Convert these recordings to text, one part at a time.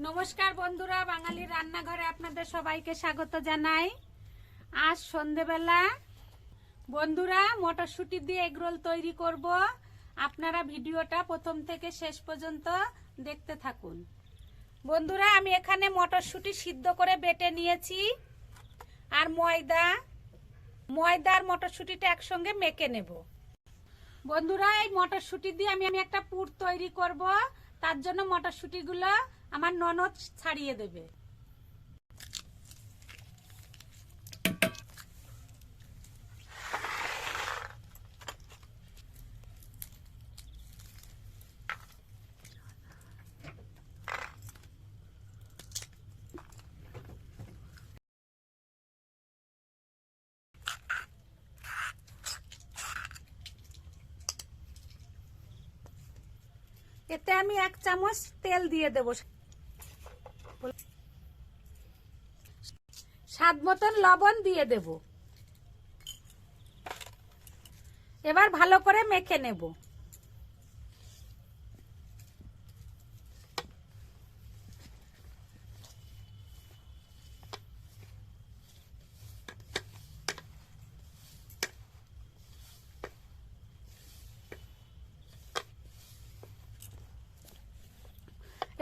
নমস্কার বন্ধুরা, বাঙালির রান্নাঘরে আপনাদের সবাইকে স্বাগত জানাই। আজ সন্ধেবেলা বন্ধুরা মটরশুটি দিয়ে এগরোল তৈরি করব। আপনারা ভিডিওটা প্রথম থেকে শেষ পর্যন্ত দেখতে থাকুন। বন্ধুরা, আমি এখানে মটরশুটি সিদ্ধ করে বেটে নিয়েছি আর ময়দা আর মটরশুটিটা একসঙ্গে মেখে নেব। বন্ধুরা, এই মটরশুটি দিয়ে আমি একটা পুর তৈরি করব। তার জন্য মটরশুটিগুলো আমার ননদ ছাড়িয়ে দেবে। এতে আমি 1 চামচ তেল দিয়ে দেব, স্বাদ মতন লবণ দিয়ে দেব। এবার ভালো করে মেখে নেব।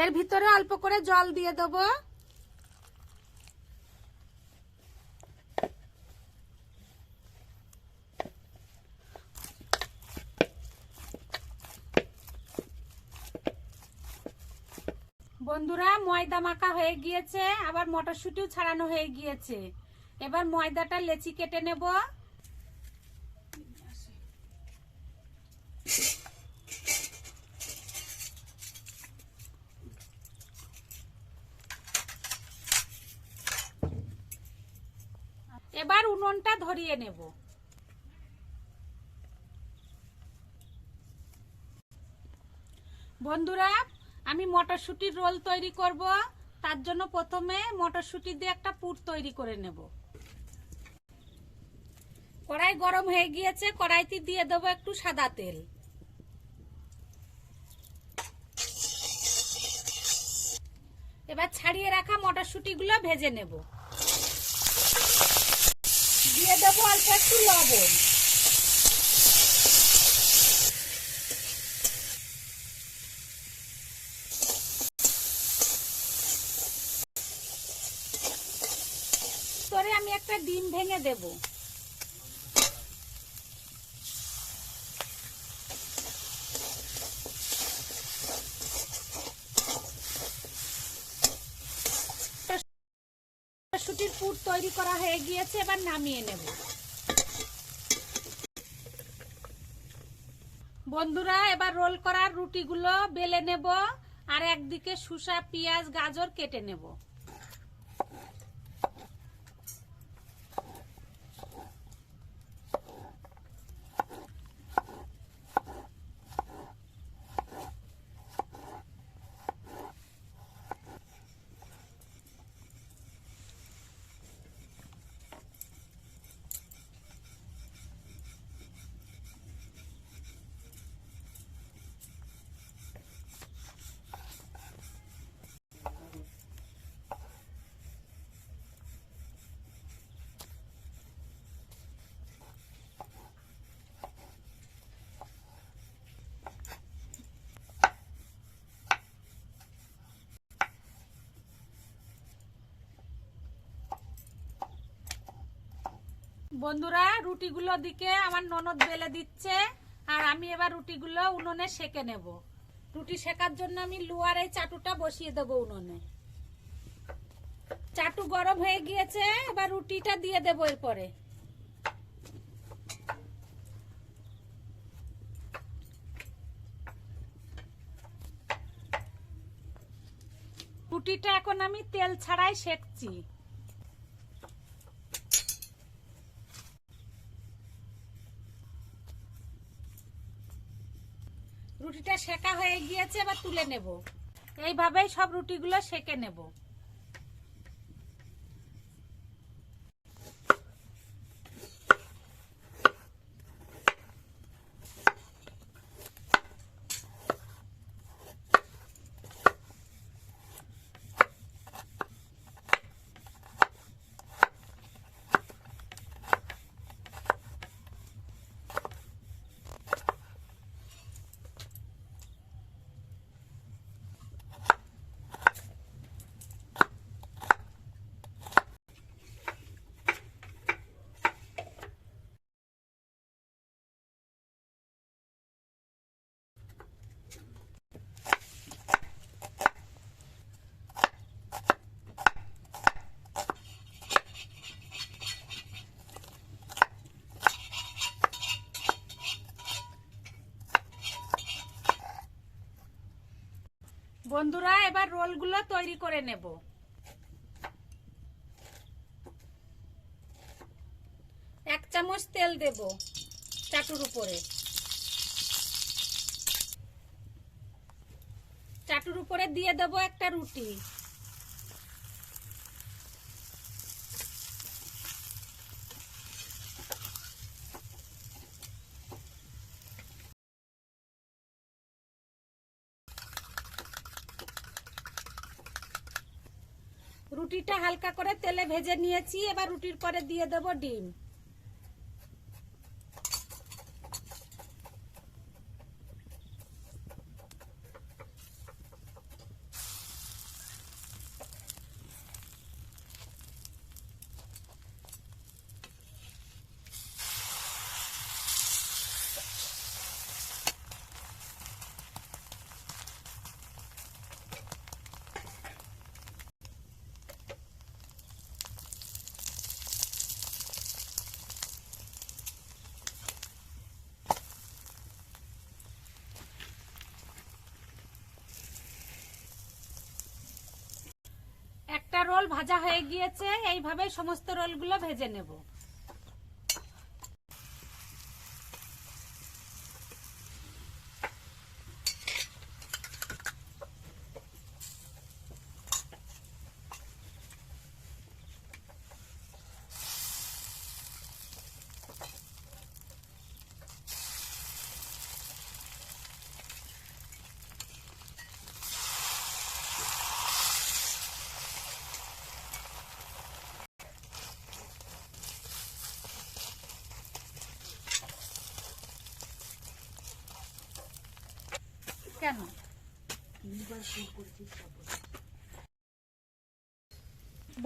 এর ভিতরে অল্প করে জল দিয়ে দেব। বন্ধুরা, ময়দা মাখা হয়ে গিয়েছে, আবার মটরশুটিও ছাড়ানো হয়ে গিয়েছে। এবার ময়দাটা লেচি কেটে নেব। এবার উনুনটা ধরিয়ে নেব। বন্ধুরা, আমি মটরশুটির রোল তৈরি করব। তার জন্য প্রথমে মটরশুটি দিয়ে একটা পুর তৈরি করে নেব। কড়াই গরম হয়ে গিয়েছে, কড়াইতে দিয়ে দেবো একটু সাদা তেল। এবার ছাড়িয়ে রাখা মটরশুটিগুলো ভেজে নেব। দিয়ে দেবো অল্প একটু লবণ। আমি একটা ডিম ভেঙে দেব। মটরশুটির পুর তৈরি করা হয়ে গিয়েছে, এবার নামিয়ে নেব। বন্ধুরা, এবার রোল করার রুটিগুলো বেলে নেব আর একদিকে শসা, পেঁয়াজ, গাজর কেটে নেব। বন্ধুরা, রুটিগুলো দিকে আমার ননদ বেলে দিচ্ছে আর আমি এবার রুটিগুলো উনুনে সেকে নেব। রুটি সেকার জন্য আমি লোহার এই চাটুটা বসিয়ে দেব উনুনে। চাটু গরম হয়ে গিয়েছে, এবার রুটিটা দিয়ে দেব। এরপরে রুটিটা এখন আমি তেল ছাড়াই সেকছি। রুটিটা সেকা হয়ে গিয়েছে, এবার তুলে নেব। এইভাবেই সব রুটিগুলো সেকে নেব। বন্ধুরা এবার রোলগুলো তৈরি করে নেব। এক চামচ তেল দেব চাটুর উপরে। চাটুর উপরে দিয়ে দেব একটা রুটি। রুটিটা হালকা করে তেলে ভেজে নিয়েছি, এবার রুটির পরে দিয়ে দেব ডিম। একটা রোল ভাজা হয়ে গিয়েছে, এইভাবে সমস্ত রোলগুলো ভেজে নেব। কেন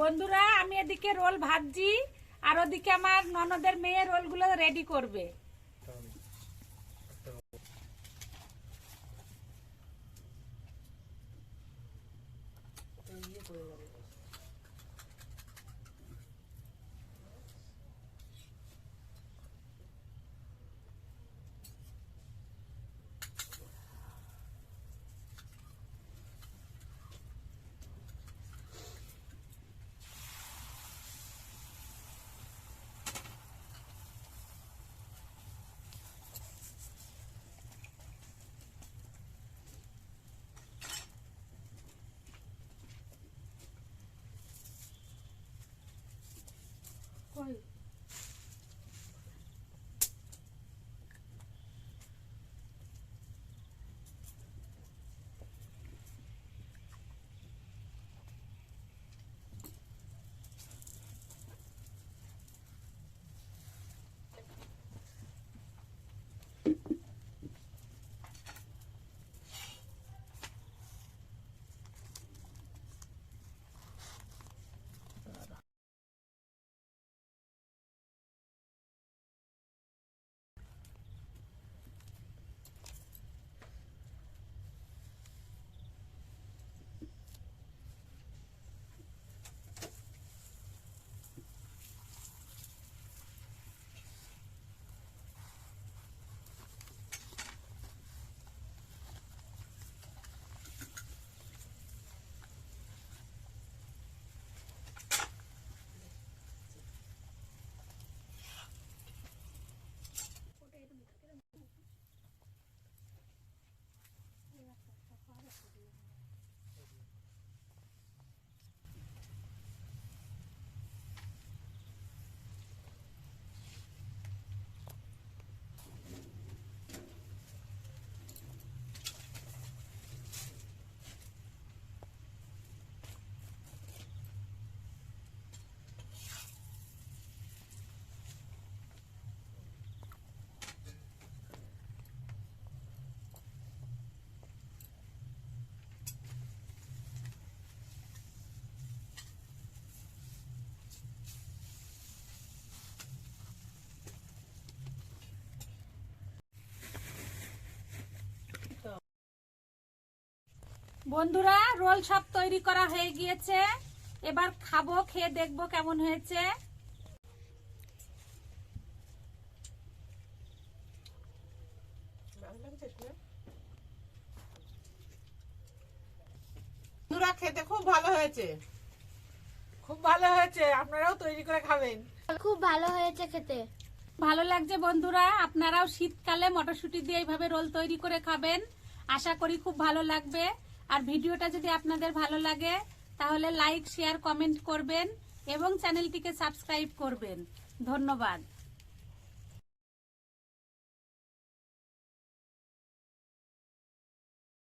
বন্ধুরা, আমি এদিকে রোল ভাজছি আর ওদিকে আমার ননদের মেয়ে রোলগুলো রেডি করবে। বন্ধুরা রোল সব তৈরি করা হয়ে গিয়েছে, এবার খাবো, খেয়ে দেখবো কেমন হয়েছে। বন্ধুরা খেতে খুব ভালো হয়েছে। খুব ভালো হয়েছে, আপনারাও তৈরি করে খাবেন। খুব ভালো হয়েছে খেতে। ভালো লাগছে বন্ধুরা, আপনারাও শীতকালে মটরশুঁটি দিয়ে এইভাবে রোল তৈরি করে খাবেন। আশা করি খুব ভালো লাগবে। আর ভিডিওটা যদি আপনাদের ভালো লাগে তাহলে লাইক, শেয়ার, কমেন্ট করবেন এবং চ্যানেলটিকে সাবস্ক্রাইব করবেন। ধন্যবাদ।